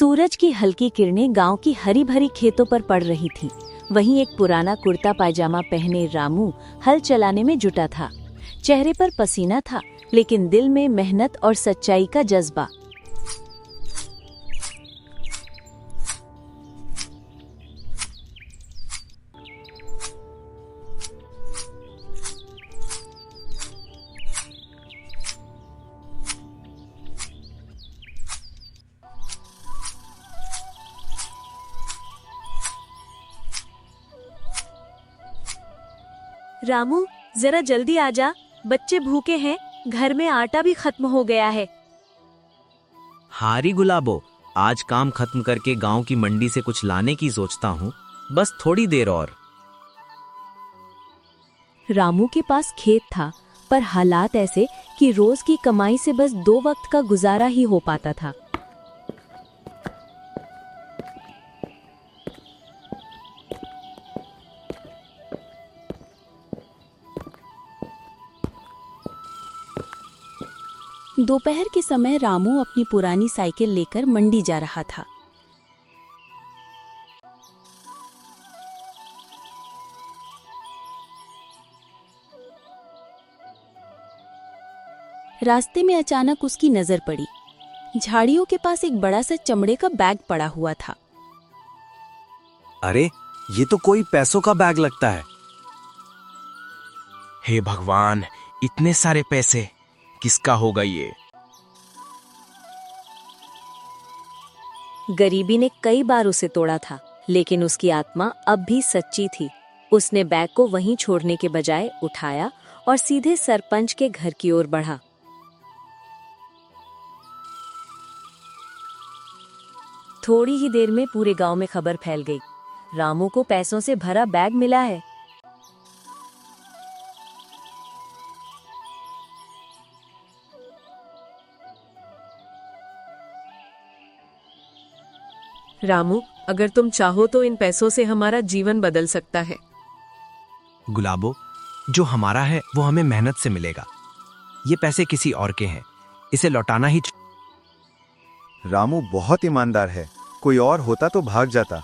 सूरज की हल्की किरणें गांव की हरी भरी खेतों पर पड़ रही थीं। वहीं एक पुराना कुर्ता पायजामा पहने रामू हल चलाने में जुटा था। चेहरे पर पसीना था, लेकिन दिल में मेहनत और सच्चाई का जज्बा। रामू, जरा जल्दी आजा, बच्चे भूखे हैं, घर में आटा भी खत्म हो गया है। हारी गुलाबो, आज काम खत्म करके गांव की मंडी से कुछ लाने की सोचता हूँ, बस थोड़ी देर और। रामू के पास खेत था, पर हालात ऐसे कि रोज की कमाई से बस 2 वक्त का गुजारा ही हो पाता था। दोपहर के समय रामू अपनी पुरानी साइकिल लेकर मंडी जा रहा था। रास्ते में अचानक उसकी नजर पड़ी। झाड़ियों के पास एक बड़ा सा चमड़े का बैग पड़ा हुआ था। अरे, ये तो कोई पैसों का बैग लगता है। हे भगवान, इतने सारे पैसे, किसका होगा ये? गरीबी ने कई बार उसे तोड़ा था, लेकिन उसकी आत्मा अब भी सच्ची थी। उसने बैग को वहीं छोड़ने के बजाय उठाया और सीधे सरपंच के घर की ओर बढ़ा। थोड़ी ही देर में पूरे गांव में खबर फैल गई, रामू को पैसों से भरा बैग मिला है। रामू, अगर तुम चाहो तो इन पैसों से हमारा जीवन बदल सकता है। गुलाबो, जो हमारा है वो हमें मेहनत से मिलेगा। ये पैसे किसी और के हैं, इसे लौटाना ही। रामू बहुत ईमानदार है, कोई और होता तो भाग जाता।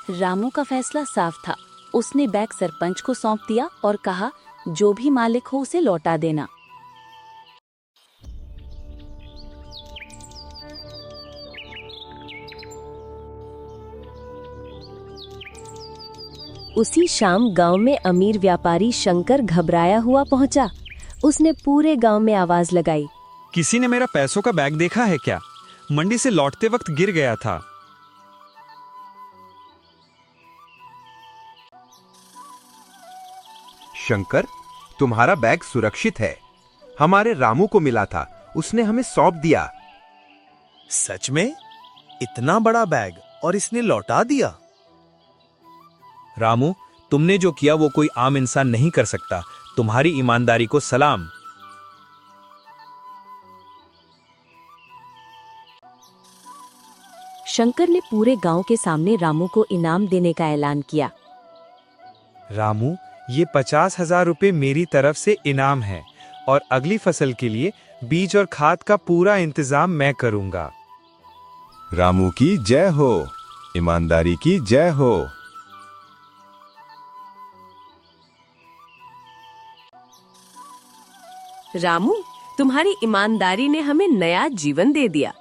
रामू का फैसला साफ था। उसने बैग सरपंच को सौंप दिया और कहा, जो भी मालिक हो उसे लौटा देना। उसी शाम गांव में अमीर व्यापारी शंकर घबराया हुआ पहुंचा। उसने पूरे गांव में आवाज लगाई, किसी ने मेरा पैसों का बैग देखा है क्या? मंडी से लौटते वक्त गिर गया था। शंकर, तुम्हारा बैग सुरक्षित है। हमारे रामू को मिला था, उसने हमें सौंप दिया। सच में? इतना बड़ा बैग, और इसने लौटा दिया? रामू, तुमने जो किया वो कोई आम इंसान नहीं कर सकता। तुम्हारी ईमानदारी को सलाम। शंकर ने पूरे गांव के सामने रामू को इनाम देने का ऐलान किया। रामू, ये 50,000 रुपए मेरी तरफ से इनाम है, और अगली फसल के लिए बीज और खाद का पूरा इंतजाम मैं करूंगा। रामू की जय हो, ईमानदारी की जय हो। रामू, तुम्हारी ईमानदारी ने हमें नया जीवन दे दिया।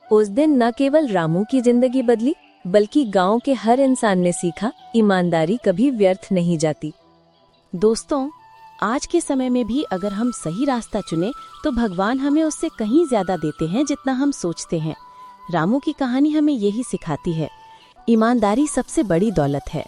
उस दिन न केवल रामू की जिंदगी बदली, बल्कि गांव के हर इंसान ने सीखा, ईमानदारी कभी व्यर्थ नहीं जाती। दोस्तों, आज के समय में भी अगर हम सही रास्ता चुने तो भगवान हमें उससे कहीं ज्यादा देते हैं जितना हम सोचते हैं। रामू की कहानी हमें यही सिखाती है, ईमानदारी सबसे बड़ी दौलत है।